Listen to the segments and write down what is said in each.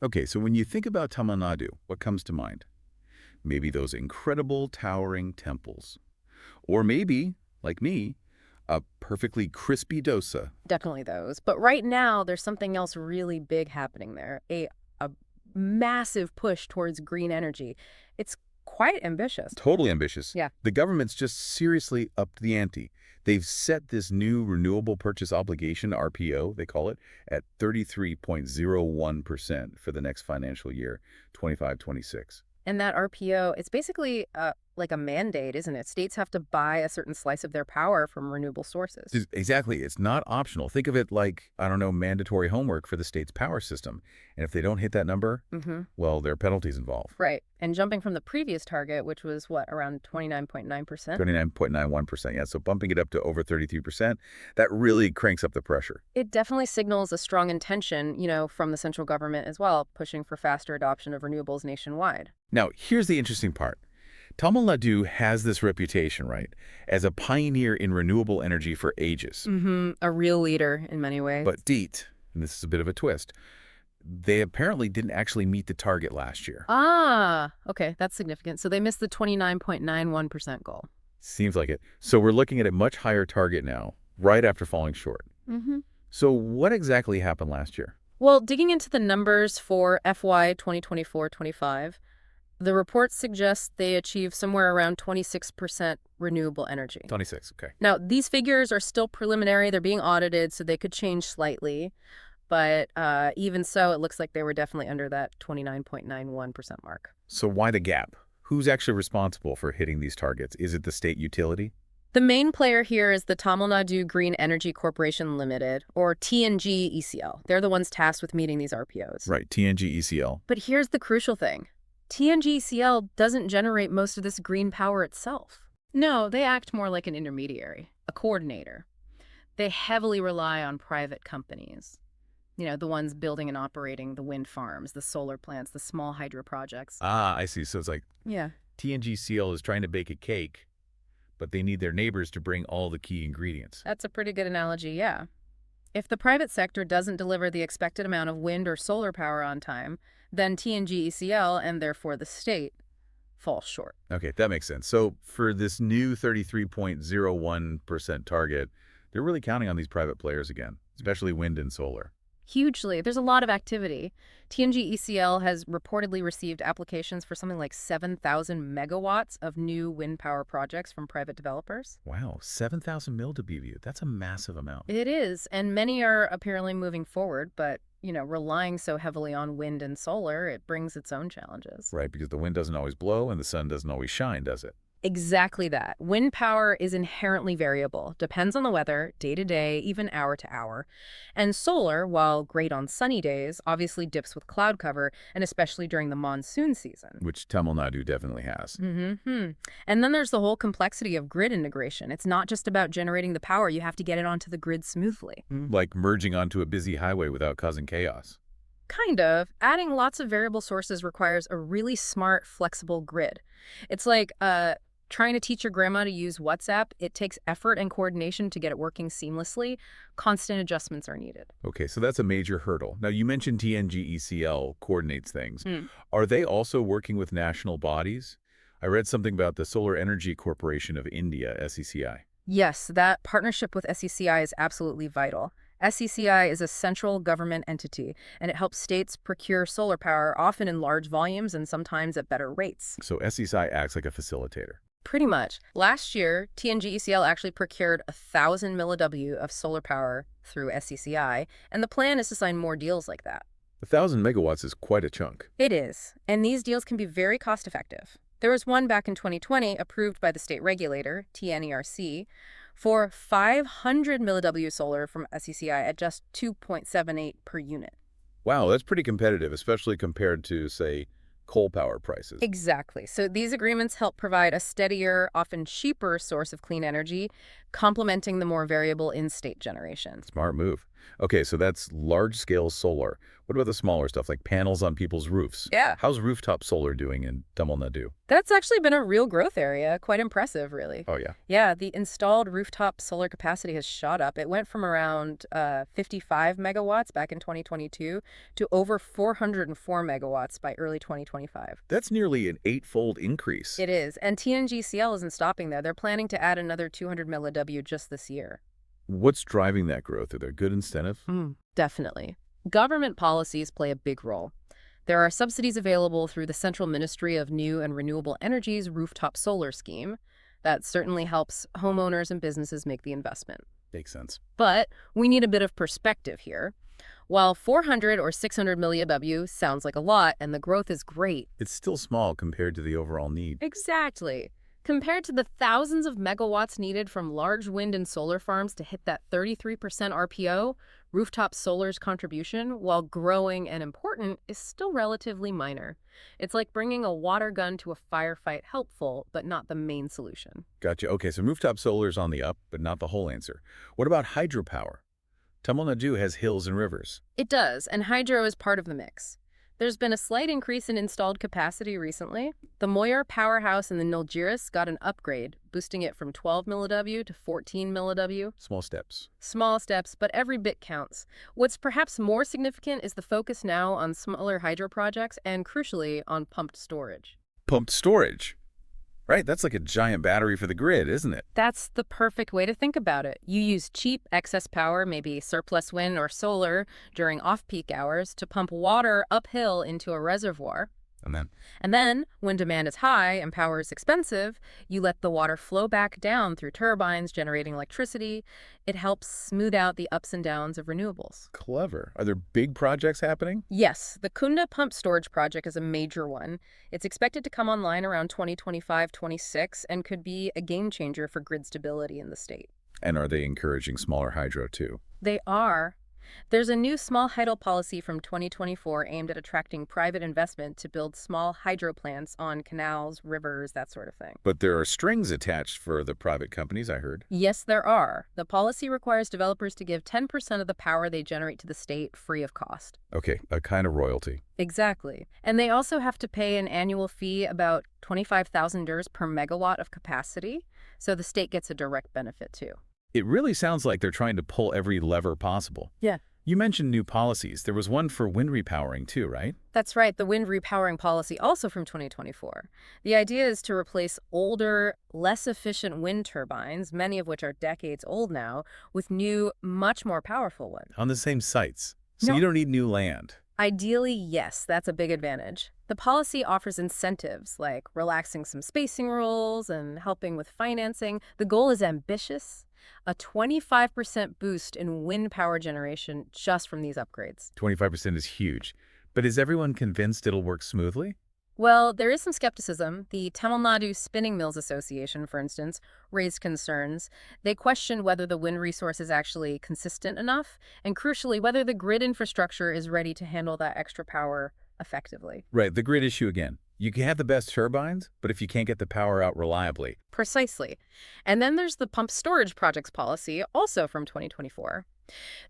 Okay, so when you think about Tamil Nadu, what comes to mind? Maybe those incredible towering temples. Or maybe, like me, a perfectly crispy dosa. Definitely those. But right now, there's something else really big happening there. A massive push towards green energy. It's quite ambitious. Totally ambitious. Yeah. The government's just seriously upped the ante. They've set this new renewable purchase obligation, RPO, they call it, at 33.01% for the next financial year, 25-26. And that RPO, it's basically like a mandate, isn't it? States have to buy a certain slice of their power from renewable sources. Exactly. It's not optional. Think of it like, I don't know, mandatory homework for the state's power system. And if they don't hit that number, Mm-hmm. well, there are penalties involved. Right. And jumping from the previous target, which was what, around 29.9%? 29.91%. Yeah. So bumping it up to over 33%, that really cranks up the pressure. It definitely signals a strong intention, from the central government as well, pushing for faster adoption of renewables nationwide. Now, here's the interesting part. Tamil Nadu has this reputation, right, as a pioneer in renewable energy for ages. Mm-hmm. A real leader in many ways. But DEET, and this is a bit of a twist, they apparently didn't actually meet the target last year. Ah, okay, that's significant. So they missed the 29.91% goal. Seems like it. So we're looking at a much higher target now, right after falling short. Mm-hmm. So what exactly happened last year? Well, digging into the numbers for FY 2024-25, the report suggests they achieved somewhere around 26% renewable energy. 26, okay. Now, these figures are still preliminary. They're being audited, so they could change slightly. But even so, it looks like they were definitely under that 29.91% mark. So why the gap? Who's actually responsible for hitting these targets? Is it the state utility? The main player here is the Tamil Nadu Green Energy Corporation Limited, or TNG-ECL. They're the ones tasked with meeting these RPOs. Right, TNG-ECL. But here's the crucial thing. TNG-ECL doesn't generate most of this green power itself. No, they act more like an intermediary, a coordinator. They heavily rely on private companies. The ones building and operating the wind farms, the solar plants, the small hydro projects. Ah, I see. So it's like Yeah. TNG-CL is trying to bake a cake, but they need their neighbors to bring all the key ingredients. That's a pretty good analogy, yeah. If the private sector doesn't deliver the expected amount of wind or solar power on time, then TNG-ECL, and therefore the state, falls short. Okay, that makes sense. So for this new 33.01% target, they're really counting on these private players again, especially wind and solar. Hugely. There's a lot of activity. TNG-ECL has reportedly received applications for something like 7,000 megawatts of new wind power projects from private developers. Wow, 7,000 mil to be viewed. That's a massive amount. It is, and many are apparently moving forward, but, relying so heavily on wind and solar, it brings its own challenges. Right, because the wind doesn't always blow and the sun doesn't always shine, does it? Exactly that. Wind power is inherently variable, depends on the weather, day to day, even hour to hour. And solar, while great on sunny days, obviously dips with cloud cover, and especially during the monsoon season. Which Tamil Nadu definitely has. Mm-hmm. And then there's the whole complexity of grid integration. It's not just about generating the power, you have to get it onto the grid smoothly. Like merging onto a busy highway without causing chaos. Kind of. Adding lots of variable sources requires a really smart, flexible grid. It's like trying to teach your grandma to use WhatsApp. It takes effort and coordination to get it working seamlessly. Constant adjustments are needed. Okay, so that's a major hurdle. Now, you mentioned TNG-ECL coordinates things. Mm. Are they also working with national bodies? I read something about the Solar Energy Corporation of India, SECI. Yes, that partnership with SECI is absolutely vital. SECI is a central government entity, and it helps states procure solar power, often in large volumes and sometimes at better rates. So SECI acts like a facilitator. Pretty much. Last year, TNG-ECL actually procured 1,000 milliW of solar power through SECI, and the plan is to sign more deals like that. 1,000 megawatts is quite a chunk. It is, and these deals can be very cost-effective. There was one back in 2020 approved by the state regulator, TNERC, for 500 milliW solar from SECI at just 2.78 per unit. Wow, that's pretty competitive, especially compared to, say, coal power prices. Exactly. So these agreements help provide a steadier, often cheaper source of clean energy, complementing the more variable in-state generation. Smart move. Okay, so that's large-scale solar. What about the smaller stuff, like panels on people's roofs? Yeah. How's rooftop solar doing in Tamil Nadu? That's actually been a real growth area. Quite impressive, really. Oh, yeah. Yeah, the installed rooftop solar capacity has shot up. It went from around 55 megawatts back in 2022 to over 404 megawatts by early 2025. That's nearly an eightfold increase. It is. And TNGCL isn't stopping there. They're planning to add another 200 milliW just this year. What's driving that growth? Are there good incentive? Definitely. Government policies play a big role. There are subsidies available through the Central Ministry of New and Renewable Energy's rooftop solar scheme. That certainly helps homeowners and businesses make the investment. Makes sense. But we need a bit of perspective here. While 400 or 600 milliW sounds like a lot and the growth is great. It's still small compared to the overall need. Exactly. Compared to the thousands of megawatts needed from large wind and solar farms to hit that 33% RPO, rooftop solar's contribution, while growing and important, is still relatively minor. It's like bringing a water gun to a firefight, helpful, but not the main solution. Gotcha. Okay, so rooftop solar is on the up, but not the whole answer. What about hydropower? Tamil Nadu has hills and rivers. It does, and hydro is part of the mix. There's been a slight increase in installed capacity recently. The Moyer powerhouse in the Nilgiris got an upgrade, boosting it from 12 milliW to 14 milliW. Small steps. Small steps, but every bit counts. What's perhaps more significant is the focus now on smaller hydro projects and, crucially, on pumped storage. Pumped storage. Right, that's like a giant battery for the grid, isn't it? That's the perfect way to think about it. You use cheap excess power, maybe surplus wind or solar, during off-peak hours to pump water uphill into a reservoir. And then, when demand is high and power is expensive, you let the water flow back down through turbines generating electricity. It helps smooth out the ups and downs of renewables. Clever. Are there big projects happening? Yes, the Kunda Pump Storage Project is a major one. It's expected to come online around 2025-26 and could be a game changer for grid stability in the state. And are they encouraging smaller hydro too? They are. There's a new small hydro policy from 2024 aimed at attracting private investment to build small hydro plants on canals, rivers, that sort of thing. But there are strings attached for the private companies, I heard. Yes, there are. The policy requires developers to give 10% of the power they generate to the state free of cost. Okay, a kind of royalty. Exactly. And they also have to pay an annual fee, about 25,000 DERs per megawatt of capacity, so the state gets a direct benefit too. It really sounds like they're trying to pull every lever possible. Yeah. You mentioned new policies. There was one for wind repowering too, right? That's right, the wind repowering policy, also from 2024. The idea is to replace older, less efficient wind turbines, many of which are decades old now, with new, much more powerful ones. On the same sites. So No. you don't need new land. Ideally, yes, that's a big advantage. The policy offers incentives, like relaxing some spacing rules and helping with financing. The goal is ambitious. A 25% boost in wind power generation just from these upgrades. 25% is huge. But is everyone convinced it'll work smoothly? Well, there is some skepticism. The Tamil Nadu Spinning Mills Association, for instance, raised concerns. They questioned whether the wind resource is actually consistent enough, and crucially, whether the grid infrastructure is ready to handle that extra power effectively. Right, the grid issue again. You can have the best turbines, but if you can't get the power out reliably. Precisely. And then there's the Pump Storage Projects policy, also from 2024.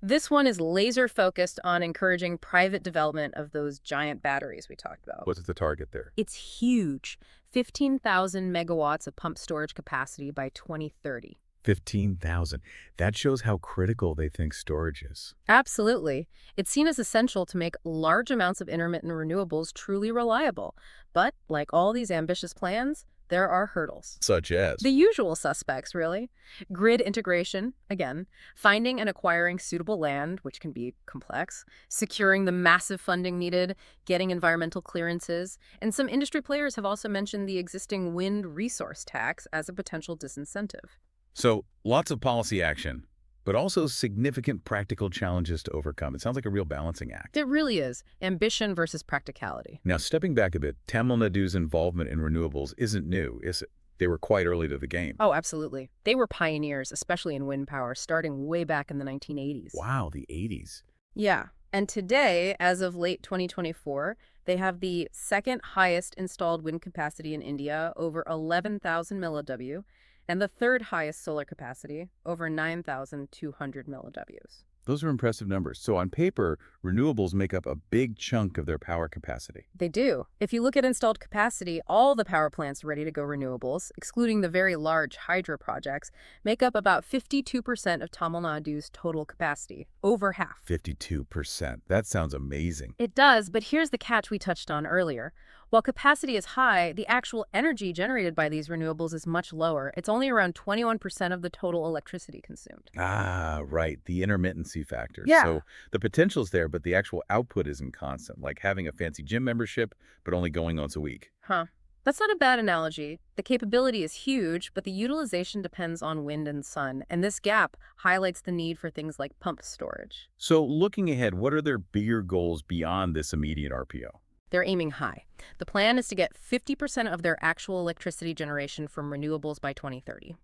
This one is laser-focused on encouraging private development of those giant batteries we talked about. What's the target there? It's huge. 15,000 megawatts of pump storage capacity by 2030. 15,000. That shows how critical they think storage is. Absolutely. It's seen as essential to make large amounts of intermittent renewables truly reliable. But, like all these ambitious plans, there are hurdles. Such as? The usual suspects, really. Grid integration, again, finding and acquiring suitable land, which can be complex, securing the massive funding needed, getting environmental clearances, and some industry players have also mentioned the existing wind resource tax as a potential disincentive. So, lots of policy action, but also significant practical challenges to overcome. It sounds like a real balancing act. It really is. Ambition versus practicality. Now, stepping back a bit, Tamil Nadu's involvement in renewables isn't new, is it? They were quite early to the game. Oh, absolutely. They were pioneers, especially in wind power, starting way back in the 1980s. Wow, the 80s. Yeah. And today, as of late 2024, they have the second highest installed wind capacity in India, over 11,000 milliW, and the third highest solar capacity, over 9,200 milliWs. Those are impressive numbers. So on paper, renewables make up a big chunk of their power capacity. They do. If you look at installed capacity, all the power plants ready-to-go renewables, excluding the very large hydro projects, make up about 52% of Tamil Nadu's total capacity, over half. 52%. That sounds amazing. It does, but here's the catch we touched on earlier. While capacity is high, the actual energy generated by these renewables is much lower. It's only around 21% of the total electricity consumed. Ah, right. The intermittency factor. Yeah. So the potential's there, but the actual output isn't constant, like having a fancy gym membership, but only going once a week. Huh. That's not a bad analogy. The capability is huge, but the utilization depends on wind and sun, and this gap highlights the need for things like pump storage. So looking ahead, what are their bigger goals beyond this immediate RPO? They're aiming high. The plan is to get 50% of their actual electricity generation from renewables by 2030.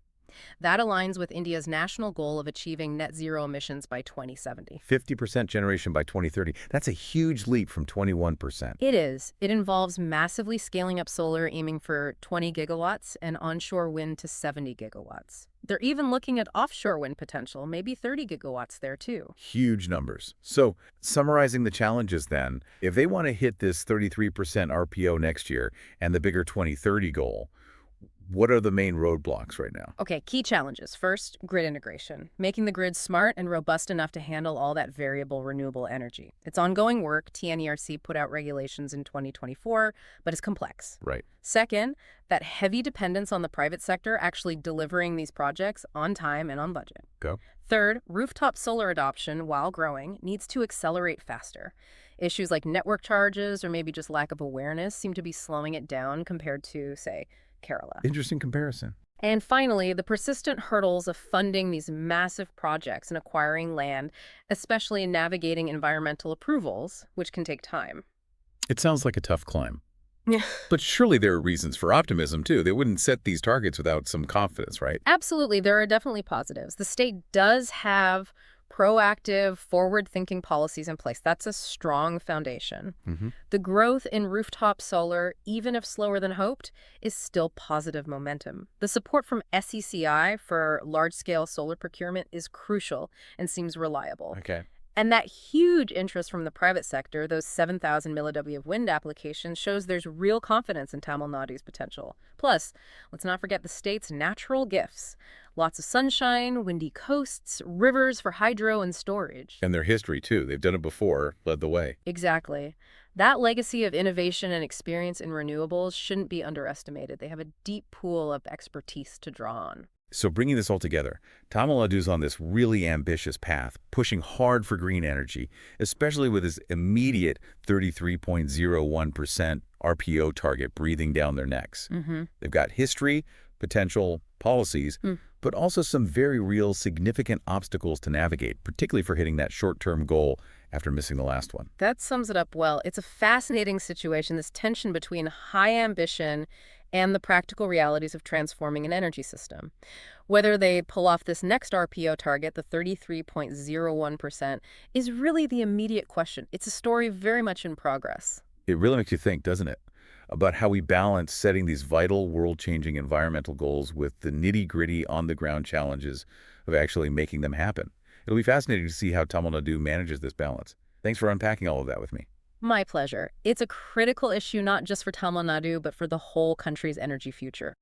That aligns with India's national goal of achieving net zero emissions by 2070. 50% generation by 2030. That's a huge leap from 21%. It is. It involves massively scaling up solar, aiming for 20 gigawatts, and onshore wind to 70 gigawatts. They're even looking at offshore wind potential, maybe 30 gigawatts there too. Huge numbers. So summarizing the challenges then, if they want to hit this 33% RPO next year and the bigger 2030 goal, what are the main roadblocks right now? Okay, key challenges. First, grid integration, making the grid smart and robust enough to handle all that variable renewable energy. It's ongoing work. TNERC put out regulations in 2024, but it's complex. Right. Second, that heavy dependence on the private sector actually delivering these projects on time and on budget. Go. Third, rooftop solar adoption, while growing, needs to accelerate faster. Issues like network charges or maybe just lack of awareness seem to be slowing it down compared to, say, Kerala. Interesting comparison. And finally, the persistent hurdles of funding these massive projects and acquiring land, especially in navigating environmental approvals, which can take time. It sounds like a tough climb. Yeah. But surely there are reasons for optimism, too. They wouldn't set these targets without some confidence, right? Absolutely, there are definitely positives. The state does have proactive, forward-thinking policies in place. That's a strong foundation. The growth in rooftop solar, even if slower than hoped, is still positive momentum. The support from SECI for large-scale solar procurement is crucial and seems reliable. Okay. And that huge interest from the private sector, those 7,000 milliW of wind applications, shows there's real confidence in Tamil Nadu's potential. Plus, let's not forget the state's natural gifts. Lots of sunshine, windy coasts, rivers for hydro and storage. And their history, too. They've done it before, led the way. Exactly. That legacy of innovation and experience in renewables shouldn't be underestimated. They have a deep pool of expertise to draw on. So bringing this all together, Tamil Nadu's on this really ambitious path, pushing hard for green energy, especially with his immediate 33.01% RPO target breathing down their necks. They've got history, potential, policies, but also some very real significant obstacles to navigate, particularly for hitting that short-term goal after missing the last one. That sums it up well. It's a fascinating situation, this tension between high ambition and the practical realities of transforming an energy system. Whether they pull off this next RPO target, the 33.01%, is really the immediate question. It's a story very much in progress. It really makes you think, doesn't it, about how we balance setting these vital, world-changing environmental goals with the nitty-gritty, on-the-ground challenges of actually making them happen. It'll be fascinating to see how Tamil Nadu manages this balance. Thanks for unpacking all of that with me. My pleasure. It's a critical issue not just for Tamil Nadu, but for the whole country's energy future.